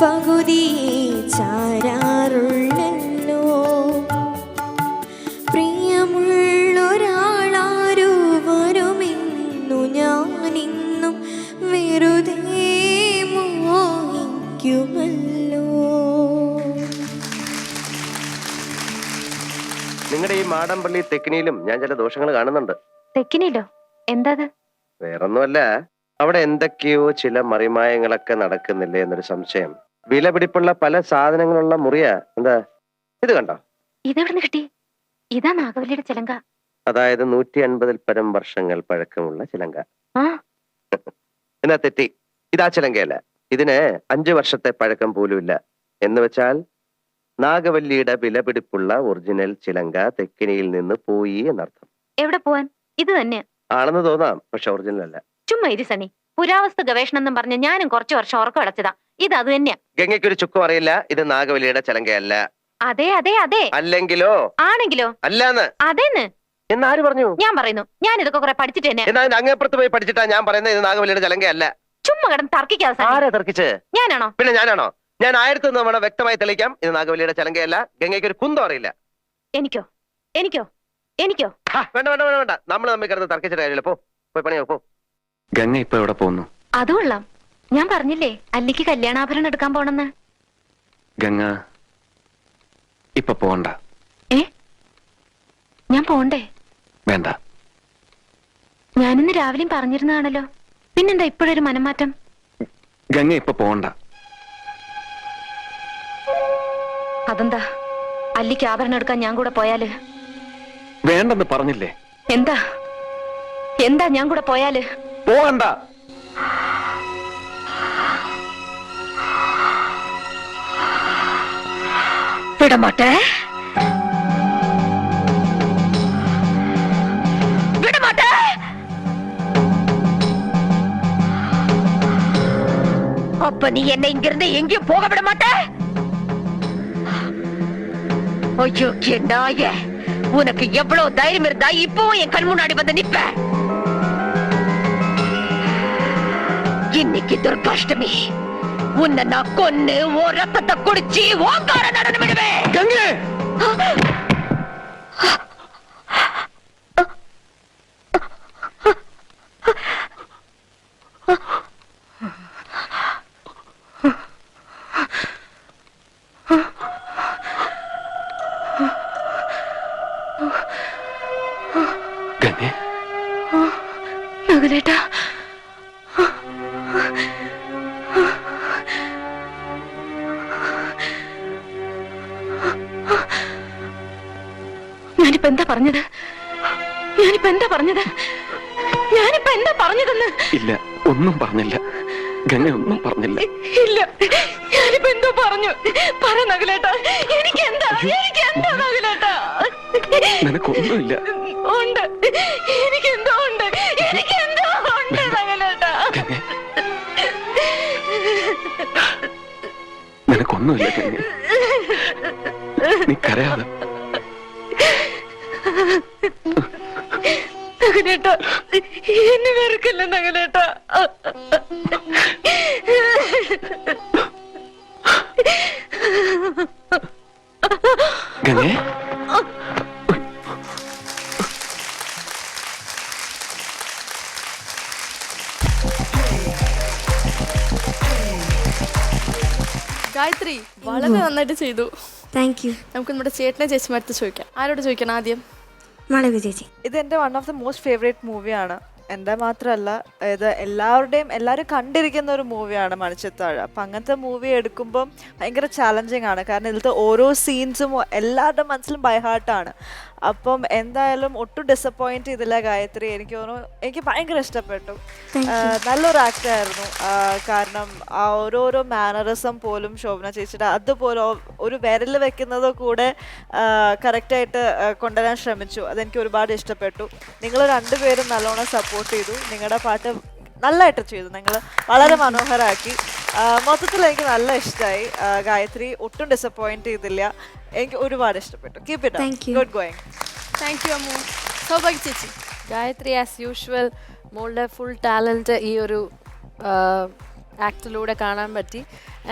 പകുതി ചാരാറുള്ളല്ലോ. പ്രിയമുള്ളൊരാളാരു വരുമെന്നു ഞാനിന്നും വെറുതെ മോഹിക്കുമല്ലോ. നിങ്ങളുടെ ഈ മാടമ്പള്ളി തെക്കിനിയിലും ഞാൻ ചില ദോഷങ്ങൾ കാണുന്നുണ്ട്. തെക്കിനിലോ? എന്താ? വേറൊന്നുമല്ല, അവിടെ എന്തൊക്കെയോ ചില മറിമായങ്ങളൊക്കെ നടക്കുന്നില്ലേ എന്നൊരു സംശയം. വിലപിടിപ്പുള്ള പല സാധനങ്ങളുള്ള മുറിയാ. എന്താ ഇത് കണ്ടോ? ഇതെവിടുന്ന് കിട്ടി? ഇതാ നാഗവല്ലിയുടെ ചിലങ്ക. അതായത് 150-ൽ പരം വർഷങ്ങൾ പഴക്കമുള്ള ചിലങ്ക. എന്നാ തെറ്റി, ഇതാ ചിലങ്കയല്ല. ഇതിന് 5 വർഷത്തെ പഴക്കം പോലുമില്ല. എന്ന് വെച്ചാൽ നാഗവല്ലിയുടെ വിലപിടിപ്പുള്ള ഒറിജിനൽ ചിലങ്ക തെക്കിനിയിൽ നിന്ന് പോയി എന്നർത്ഥം. എവിടെ പോവാൻ? ഇത് തന്നെ ആണെന്ന് തോന്നാം, പക്ഷെ ഒറിജിനൽ അല്ല. ചുമ്മാ ഇരി സണി. പുരാവസ്തു ഗവേഷണം എന്നും പറഞ്ഞ് ഞാനും കുറച്ചു വർഷം ഉറക്കം അടച്ചതാ. ഇത് അത് തന്നെയാ. ഗംഗയ്ക്കൊരു ചുക്കും അറിയില്ല. ഇത് നാഗവല്ലിയുടെ ചിലങ്കയല്ല. അതെ അതെ അതെ. അല്ലെങ്കിലോ? ആണെങ്കിലോ? അല്ലാന്ന്. അതേന്ന്. എന്നാര് പറഞ്ഞു? ഞാൻ പറയുന്നു. ഞാൻ ഇതൊക്കെ കുറെ പഠിച്ചിട്ട് തന്നെ. എന്നാ അങ്ങേപ്പുറത്ത് പോയി പഠിച്ചിട്ടാ ഞാൻ പറയുന്നത് ഇത് നാഗവല്ലിയുടെ ചിലങ്കയല്ല. ചുമ്മാ കിടന്ന് തർക്കിക്കാതെ. ആരാ തർക്കിച്ച്? ഞാനാണോ? പിന്നെ ഞാനാണോ? ഞാൻ 1001 തവണ വ്യക്തമായി തെളിയിക്കാം, ഇത് നാഗവല്ലിയുടെ ചിലങ്കയല്ല. ഗംഗയ്ക്ക് ഒരു കുന്തം അറിയില്ല. എനിക്കോ? എനിക്കോ? എനിക്കോ? വേണ്ട വേണ്ട വേണ്ട വേണ്ട, നമ്മൾ തമ്മിൽ കിടന്ന് തർക്കിച്ചിട്ട് കാര്യമില്ല. പോയി പണിയോ പോ. ഗംഗ ഇപ്പൊ എവിടെ പോകുന്നു? അത് കൊള്ളാം. ഞാൻ പറഞ്ഞില്ലേ അല്ലിക്ക് കല്യാണാഭരണം എടുക്കാൻ പോണെന്ന്. ഗംഗ ഇപ്പൊ പോണ്ട. ഞാൻ പോണ്ടേ? വേണ്ട. ഞാനിന്ന് രാവിലെയും പറഞ്ഞിരുന്നതാണല്ലോ. പിന്നെന്താ ഇപ്പോഴൊരു മനംമാറ്റം? ഗംഗ ഇപ്പൊ പോണ്ട. അതെന്താ? അല്ലിക്ക് ആഭരണം എടുക്കാൻ ഞാൻ കൂടെ പോയാല്? വേണ്ടെന്ന് പറഞ്ഞില്ലേ? എന്താ എന്താ ഞാൻ കൂടെ പോയാല്? പോകണ്ട. വിടമാട്ടെ, വിടമാട്ടെ. அப்ப நீ என்னை இங்கிருந்து எங்கேயும் போக விட மாட்டே? ஐயோ நாய, உனக்கு எவ்வளவு தைரியம் இருந்தா இப்பவும் என் கண் முன்னாடி வந்து நிப்ப? இன்னைக்கு துர்காஷ்டமி. உன்னை நான் கொன்னு ஓ ரத்தத்தை குடிச்சு ஓங்கார நடனம் விடுவேன். ഗംഗേ, ഗംഗേ, നകുലേട്ടാ, ഞാനിപ്പോ എന്താ പറഞ്ഞത്? ഞാനിപ്പോ എന്താ പറഞ്ഞത്? ഞാനിപ്പോ എന്താ പറഞ്ഞതെന്ന്? ഇല്ല, ഒന്നും പറഞ്ഞില്ല. ഗംഗ ഒന്നും പറഞ്ഞില്ല. ഇല്ല, ഞാനിപ്പോ എന്തോ പറഞ്ഞു. പറ നകുലേട്ടാ, എനിക്ക് എന്താ നകുലേട്ടാ? നിനക്കൊന്നുമില്ല. ഉണ്ട്, എനിക്കെന്തോ ഉണ്ട്, എനിക്കെന്തോ ഉണ്ട് നകുലേട്ടാ. ഗംഗേ, നിനക്കൊന്നുമില്ല ഗംഗേ. നീ കരയാതെ. നകുലേട്ടാ, എന്നെ വെറുക്കല്ല നകുലേട്ടാ. ഗംഗേ, ഗായത്രി വളരെ നന്നായിട്ട് ചെയ്തു. Thank you. നമുക്ക് നമ്മുടെ ചേട്ടനെ ചേച്ചിമാരത്ത് ചോദിക്കാം. ആരോട് ചോദിക്കണം ആദ്യം? മാളവിക ചേച്ചി. ഇത് എൻ്റെ one of the most favourite മൂവിയാണ്. എൻ്റെ മാത്രമല്ല, ഇത് എല്ലാവരും കണ്ടിരിക്കുന്ന ഒരു മൂവിയാണ് മണിച്ചിത്താഴ്. അപ്പം അങ്ങനത്തെ മൂവി എടുക്കുമ്പം ഭയങ്കര ചാലഞ്ചിങ് ആണ്. കാരണം ഇതിലത്തെ ഓരോ സീൻസും എല്ലാവരുടെ മനസ്സിലും ബൈ ഹാർട്ടാണ്. അപ്പം എന്തായാലും ഒട്ടും ഡിസപ്പോയിൻറ്റ് ചെയ്തില്ല ഗായത്രി. എനിക്ക് തോന്നുന്നു എനിക്ക് ഭയങ്കര ഇഷ്ടപ്പെട്ടു. നല്ലൊരു ആക്ടർ ആയിരുന്നു. കാരണം ആ ഓരോരോ മാനറിസം പോലും ശോഭന ചേച്ചിയുടെ അതുപോലെ ഒരു വിരൽ വെക്കുന്നത് കൂടെ കറക്റ്റായിട്ട് കൊണ്ടുവരാൻ ശ്രമിച്ചു. അതെനിക്ക് ഒരുപാട് ഇഷ്ടപ്പെട്ടു. നിങ്ങൾ രണ്ടുപേരും നല്ലോണം സപ്പോർട്ട് ചെയ്തു. നിങ്ങളുടെ പാട്ട് നല്ലതായിട്ട് ചെയ്തു. നിങ്ങൾ വളരെ മനോഹരമാക്കി. മൊത്തത്തിൽ എനിക്ക് നല്ല ഇഷ്ടമായി. ഗായത്രി ഒട്ടും ഡിസപ്പോയിൻറ്റ് ചെയ്തില്ല. എനിക്ക് ഒരുപാട് ഇഷ്ടപ്പെട്ടു. Keep it up. Good going. Thank you Ammu. Soubhagya ചേച്ചി. ഗായത്രി ആസ് യൂഷ്വൽ മോളുടെ ഫുൾ ടാലൻറ്റ് ഈ ഒരു ആക്ടിലൂടെ കാണാൻ പറ്റി.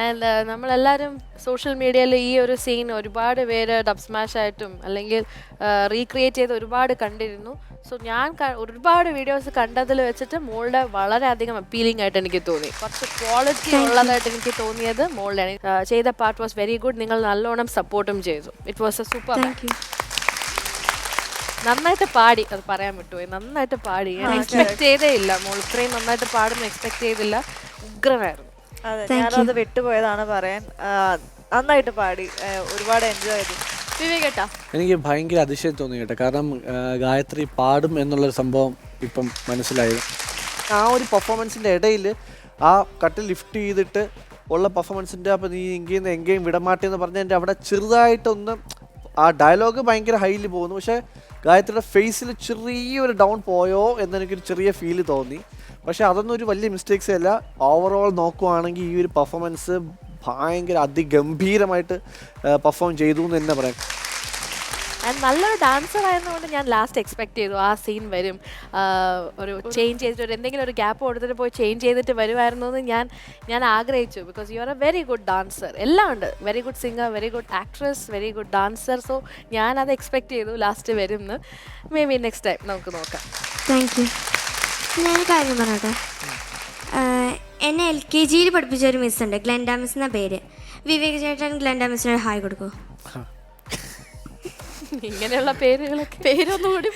ആൻഡ് നമ്മളെല്ലാവരും സോഷ്യൽ മീഡിയയിൽ ഈ ഒരു സീൻ ഒരുപാട് പേര് ഡബ് സ്മാഷ് ആയിട്ടും അല്ലെങ്കിൽ റീക്രിയേറ്റ് ചെയ്ത് ഒരുപാട് കണ്ടിരുന്നു. സോ ഞാൻ ഒരുപാട് വീഡിയോസ് കണ്ടതിൽ വെച്ചിട്ട് മോളുടെ വളരെയധികം അപ്പീലിംഗ് ആയിട്ട് എനിക്ക് തോന്നി. കുറച്ച് ക്വാളിറ്റി ഉള്ളതായിട്ട് എനിക്ക് തോന്നിയത് മോളുടെ ചെയ്ത പാർട്ട് വാസ് വെരി ഗുഡ്. നിങ്ങൾ നല്ലോണം സപ്പോർട്ടും ചെയ്തു. It was A super. Thank you. നന്നായിട്ട് പാടി, അത് പറയാൻ വിട്ടുപോയി. നന്നായിട്ട് പാടി. ഞാൻ എക്സ്പെക്ട് ചെയ്തേ ഇല്ല മോൾ ഇത്രയും നന്നായിട്ട് പാടുമെന്ന് എക്സ്പെക്ട് ചെയ്തില്ല. ഉഗ്രനായിരുന്നു. അതെ, ഞാനത് വിട്ടുപോയതാണ് പറയാൻ. നന്നായിട്ട് പാടി, ഒരുപാട് എൻജോയ് ചെയ്തു. വിവേകേട്ടാ, എനിക്ക് ഭയങ്കര അതിശയം തോന്നി കേട്ടോ. കാരണം ഗായത്രി പാടും എന്നുള്ളൊരു സംഭവം ഇപ്പം മനസ്സിലായത്. ആ ഒരു പെർഫോമൻസിൻ്റെ ഇടയിൽ ആ കട്ടിൽ ലിഫ്റ്റ് ചെയ്തിട്ട് ഉള്ള പെർഫോമൻസിൻ്റെ അപ്പം നീ എങ്കേയും വിടമാട്ടി എന്ന് പറഞ്ഞതിൻ്റെ അവിടെ ചെറുതായിട്ടൊന്ന് ആ ഡയലോഗ് ഭയങ്കര ഹൈയിൽ പോകുന്നു. പക്ഷേ ഗായത്രിയുടെ ഫേസിൽ ചെറിയൊരു ഡൗൺ പോയോ എന്നെനിക്കൊരു ചെറിയ ഫീല് തോന്നി. പക്ഷേ അതൊന്നും ഒരു വലിയ മിസ്റ്റേക്സ് അല്ല. ഓവറോൾ നോക്കുവാണെങ്കിൽ ഈ ഒരു പെർഫോമൻസ് ഭയങ്കര അതിഗംഭീരമായിട്ട് പെർഫോം ചെയ്തു എന്ന് തന്നെ പറയാം. ആൻഡ് നല്ലൊരു ഡാൻസർ ആയതുകൊണ്ട് ഞാൻ ലാസ്റ്റ് എക്സ്പെക്ട് ചെയ്തു ആ സീൻ വരും, ഒരു ചേഞ്ച് ചെയ്തിട്ട് എന്തെങ്കിലും ഒരു ഗ്യാപ്പ് കൊടുത്തിട്ട് പോയി ചേഞ്ച് ചെയ്തിട്ട് വരുമായിരുന്നു എന്ന് ഞാൻ ആഗ്രഹിച്ചു. Because you are A very good dancer. എല്ലാം ഉണ്ട്. Very good singer, very good actress, very good dancer. So ഞാനത് എക്സ്പെക്ട് ചെയ്തു ലാസ്റ്റ് വരും എന്ന്. മേ ബി നെക്സ്റ്റ് ടൈം നമുക്ക് നോക്കാം. Thank you. ഞാൻ കാര്യം പറഞ്ഞോട്ടെ. എന്നെ LKGയിൽ പഠിപ്പിച്ച ഒരു മിസ് ഉണ്ട്, ഗ്ലെൻഡ മിസ് എന്ന പേര്. വിവേക് ചേട്ടൻ ഗ്ലെൻഡ മിസ്സിനൊരു ഹായ് കൊടുക്കൂ. ഇങ്ങനെയുള്ള പേരുകളൊക്കെ പേരൊന്നുകൂടി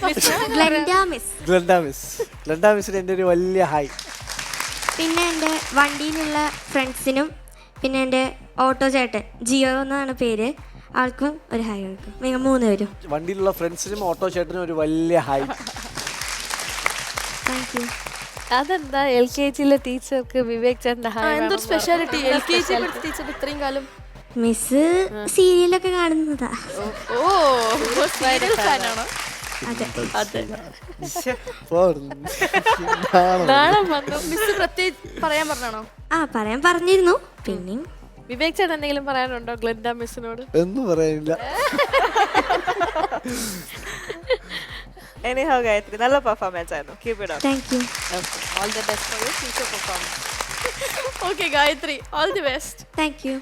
ഗ്ലെൻഡ മിസ്. ഗ്ലെൻഡ മിസ്സിന് എൻ്റെ ഒരു വലിയ ഹായ്. പിന്നെ എൻ്റെ വണ്ടിയിലുള്ള ഫ്രണ്ട്സിനും പിന്നെ എൻ്റെ ഓട്ടോ ചേട്ടൻ ജിയോ എന്നാണ് പേര്, ആൾക്കും ഒരു ഹായ് കൊടുക്കും. നിങ്ങൾ 3 പേരും. വണ്ടിയിലുള്ള ഫ്രണ്ട്സിനും ഓട്ടോ ചേട്ടനും ഒരു വലിയ ഹായ്. Thank you. അതെന്താ LKGയിലെ ടീച്ചർക്ക് വിവേക് ചേട്ടൻ്റെ ഹായ്? എന്തൊരു സ്പെഷ്യാലിറ്റി LKG ടീച്ചർ ഇത്രയും കാലം. മിസ് സീരിയലൊക്കെ കാണുന്നതാ. ഓ, സീരിയൽ ഫാനാണോ? അതെ. നാളെ വന്നു. മിസ് പ്രത്യേകിച്ച് പറയാൻ പറഞ്ഞാണോ? പറയാൻ പറഞ്ഞിരുന്നു. പിന്നെയും വിവേക് ചേട്ടൻ എന്തെങ്കിലും പറയാനുണ്ടോ ഗ്ലെൻഡ മിസ്സിനോട്? ഒന്നും പറയാനില്ല. എനിഹൗ ഗായത്രി, നല്ല പെർഫോമൻസ് ആയിരുന്നു. Keep it up. Thank you. All the best for your future performance. Okay Gayathri, all the best. Thank U.